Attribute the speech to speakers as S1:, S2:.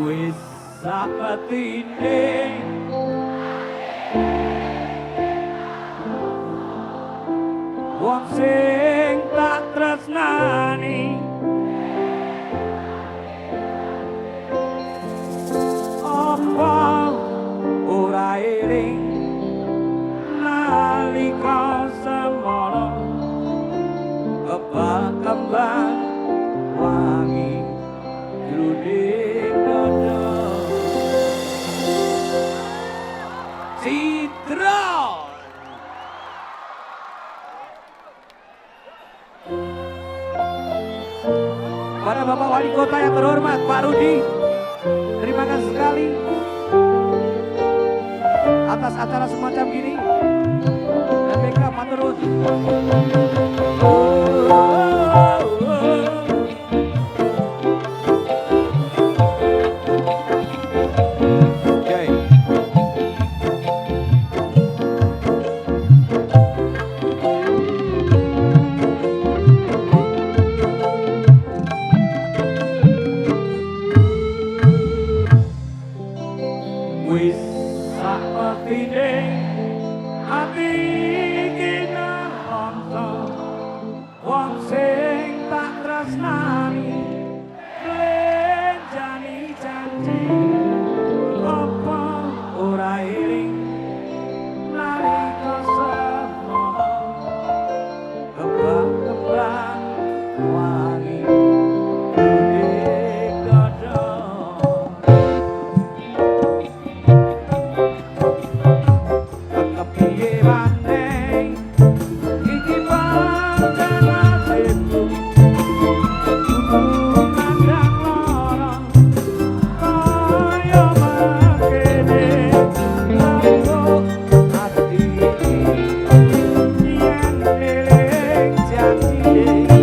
S1: wis saketine wong sing tak tresnani apa ora iring nalika semana kembang wangi jroning dada Citra. Para Bapak Wali Kota yang terhormat, Pak Rudi, terima kasih sekali atas acara semacam gini. MBK Maturun. Wis saketine ati iki nelonto wong sing tak tresnani lenjani janji apa ora iring nalika semana kembang-kembang wangi jroning dada yeah.